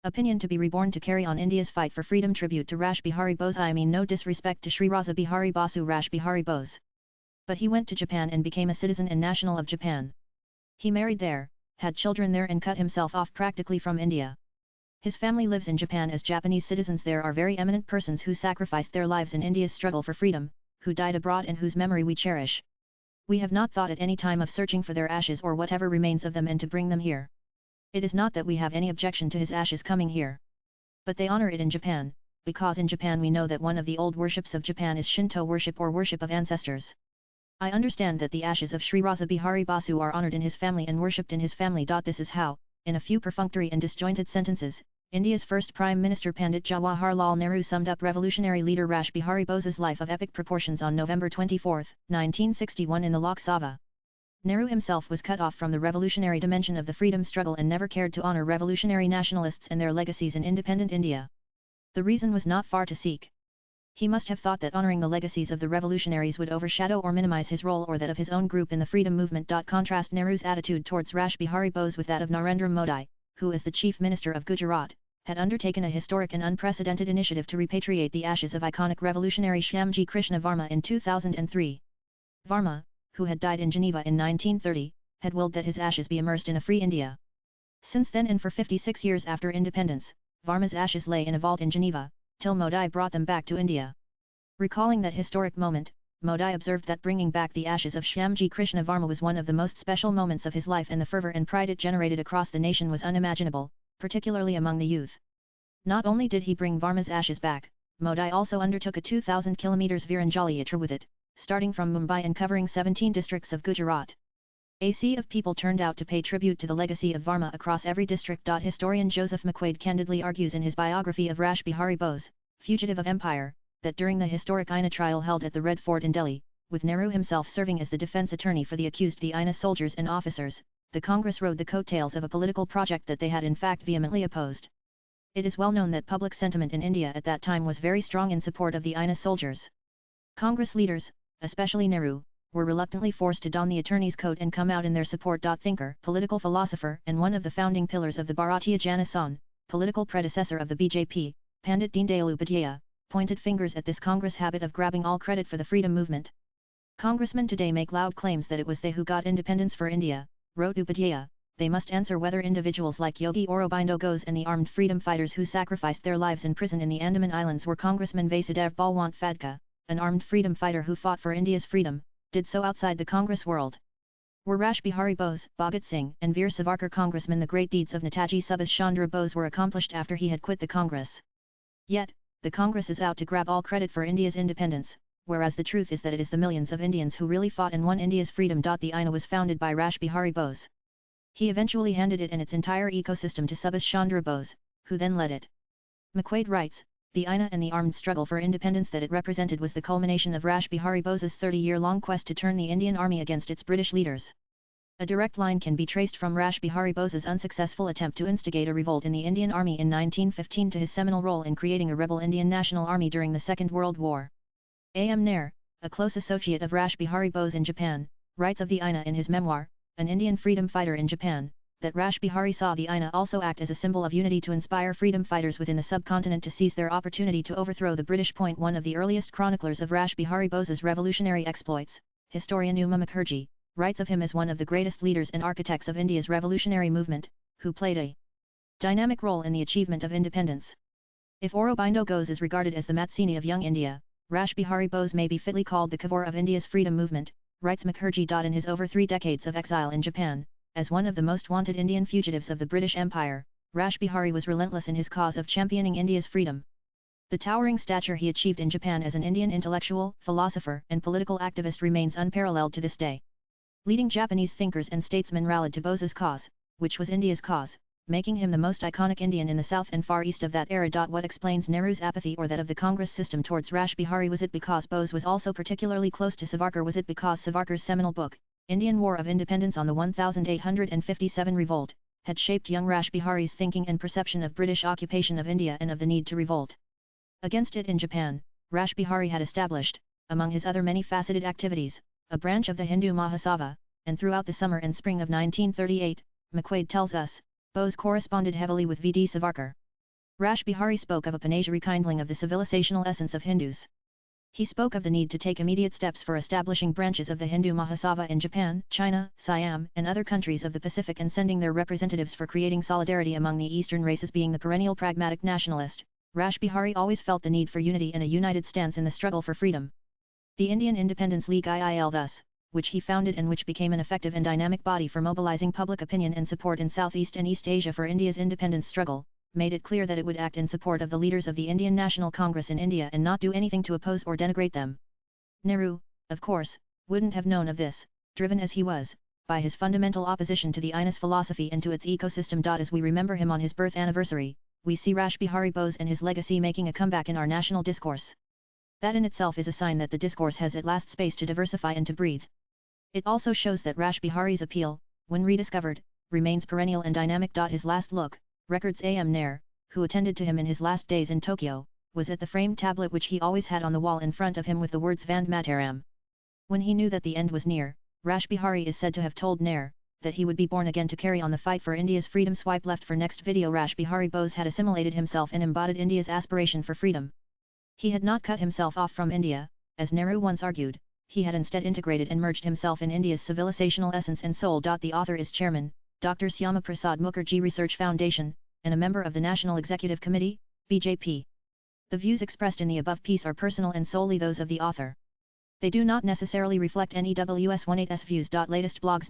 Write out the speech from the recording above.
Opinion to be reborn to carry on India's fight for freedom. Tribute to Rash Behari Bose. I mean no disrespect to Sri Raja Bihari Basu Rash Behari Bose. But he went to Japan and became a citizen and national of Japan. He married there, had children there and cut himself off practically from India. His family lives in Japan as Japanese citizens. There are very eminent persons who sacrificed their lives in India's struggle for freedom, who died abroad and whose memory we cherish. We have not thought at any time of searching for their ashes or whatever remains of them and to bring them here. It is not that we have any objection to his ashes coming here. But they honor it in Japan, because in Japan we know that one of the old worships of Japan is Shinto worship or worship of ancestors. I understand that the ashes of Sri Raja Bihari Basu are honored in his family and worshipped in his family. This is how, in a few perfunctory and disjointed sentences, India's first Prime Minister Pandit Jawaharlal Nehru summed up revolutionary leader Rash Behari Bose's life of epic proportions on November 24, 1961 in the Lok Sabha. Nehru himself was cut off from the revolutionary dimension of the freedom struggle and never cared to honor revolutionary nationalists and their legacies in independent India. The reason was not far to seek. He must have thought that honoring the legacies of the revolutionaries would overshadow or minimize his role or that of his own group in the freedom movement. Contrast Nehru's attitude towards Rash Behari Bose with that of Narendra Modi, who as the Chief Minister of Gujarat, had undertaken a historic and unprecedented initiative to repatriate the ashes of iconic revolutionary Shyamji Krishna Varma in 2003. Varma, who had died in Geneva in 1930, had willed that his ashes be immersed in a free India. Since then and for 56 years after independence, Varma's ashes lay in a vault in Geneva, till Modi brought them back to India. Recalling that historic moment, Modi observed that bringing back the ashes of Shyamji Krishna Varma was one of the most special moments of his life and the fervor and pride it generated across the nation was unimaginable, particularly among the youth. Not only did he bring Varma's ashes back, Modi also undertook a 2,000 km Viranjali Yatra with it, starting from Mumbai and covering 17 districts of Gujarat. A sea of people turned out to pay tribute to the legacy of Varma across every district. Historian Joseph McQuaid candidly argues in his biography of Rash Behari Bose, Fugitive of Empire, that during the historic INA trial held at the Red Fort in Delhi, with Nehru himself serving as the defense attorney for the accused the INA soldiers and officers, the Congress rode the coattails of a political project that they had in fact vehemently opposed. It is well known that public sentiment in India at that time was very strong in support of the INA soldiers. Congress leaders, especially Nehru, were reluctantly forced to don the attorney's coat and come out in their support. Thinker, political philosopher and one of the founding pillars of the Bharatiya Jana Sangh, political predecessor of the BJP, Pandit Deendayal Upadhyaya, pointed fingers at this Congress habit of grabbing all credit for the freedom movement. Congressmen today make loud claims that it was they who got independence for India, wrote Upadhyaya. They must answer whether individuals like Yogi Aurobindo Ghose and the armed freedom fighters who sacrificed their lives in prison in the Andaman Islands were Congressman Vasudev Balwant Phadke, an armed freedom fighter who fought for India's freedom, did so outside the Congress world. Were Rash Behari Bose, Bhagat Singh and Veer Savarkar Congressmen, the great deeds of Netaji Subhash Chandra Bose were accomplished after he had quit the Congress. Yet, the Congress is out to grab all credit for India's independence, whereas the truth is that it is the millions of Indians who really fought and won India's freedom. The INA was founded by Rash Behari Bose. He eventually handed it and its entire ecosystem to Subhash Chandra Bose, who then led it. McQuaid writes, the INA and the armed struggle for independence that it represented was the culmination of Rash Behari Bose's 30-year-long quest to turn the Indian army against its British leaders. A direct line can be traced from Rash Behari Bose's unsuccessful attempt to instigate a revolt in the Indian Army in 1915 to his seminal role in creating a rebel Indian National Army during the Second World War. A.M. Nair, a close associate of Rash Behari Bose in Japan, writes of the INA in his memoir, An Indian Freedom Fighter in Japan, that Rash Behari saw the INA also act as a symbol of unity to inspire freedom fighters within the subcontinent to seize their opportunity to overthrow the British. One of the earliest chroniclers of Rash Behari Bose's revolutionary exploits, historian Uma Mukherjee, writes of him as one of the greatest leaders and architects of India's revolutionary movement, who played a dynamic role in the achievement of independence. If Aurobindo Ghose is regarded as the Mazzini of young India, Rash Behari Bose may be fitly called the Cavour of India's freedom movement, writes Mukherjee. In his over 3 decades of exile in Japan, as one of the most wanted Indian fugitives of the British Empire, Rash Behari was relentless in his cause of championing India's freedom. The towering stature he achieved in Japan as an Indian intellectual, philosopher and political activist remains unparalleled to this day. Leading Japanese thinkers and statesmen rallied to Bose's cause, which was India's cause, making him the most iconic Indian in the south and far east of that era. What explains Nehru's apathy or that of the Congress system towards Rash Behari? Was it because Bose was also particularly close to Savarkar? Was it because Savarkar's seminal book, Indian War of Independence on the 1857 revolt, had shaped young Rash Behari's thinking and perception of British occupation of India and of the need to revolt against it in Japan? Rash Behari had established, among his other many-faceted activities, a branch of the Hindu Mahasabha, and throughout the summer and spring of 1938, McQuaid tells us, Bose corresponded heavily with V.D. Savarkar. Rash Behari spoke of a panacea rekindling of the civilizational essence of Hindus. He spoke of the need to take immediate steps for establishing branches of the Hindu Mahasabha in Japan, China, Siam, and other countries of the Pacific and sending their representatives for creating solidarity among the Eastern races. Being the perennial pragmatic nationalist, Rash Behari always felt the need for unity and a united stance in the struggle for freedom. The Indian Independence League IIL thus, which he founded and which became an effective and dynamic body for mobilizing public opinion and support in Southeast and East Asia for India's independence struggle, made it clear that it would act in support of the leaders of the Indian National Congress in India and not do anything to oppose or denigrate them. Nehru, of course, wouldn't have known of this, driven as he was, by his fundamental opposition to the INS philosophy and to its ecosystem. As we remember him on his birth anniversary, we see Rash Behari Bose and his legacy making a comeback in our national discourse. That in itself is a sign that the discourse has at last space to diversify and to breathe. It also shows that Rash Behari's appeal, when rediscovered, remains perennial and dynamic. His last look, records A.M. Nair, who attended to him in his last days in Tokyo, was at the framed tablet which he always had on the wall in front of him with the words Vande Mataram. When he knew that the end was near, Rash Behari is said to have told Nair that he would be born again to carry on the fight for India's freedom. Swipe left for next video. Rash Behari Bose had assimilated himself and embodied India's aspiration for freedom. He had not cut himself off from India, as Nehru once argued, he had instead integrated and merged himself in India's civilizational essence and soul. The author is Chairman, Dr. Syama Prasad Mukherjee Research Foundation, and a member of the National Executive Committee, BJP. The views expressed in the above piece are personal and solely those of the author. They do not necessarily reflect NEWS18's views. Latest blogs.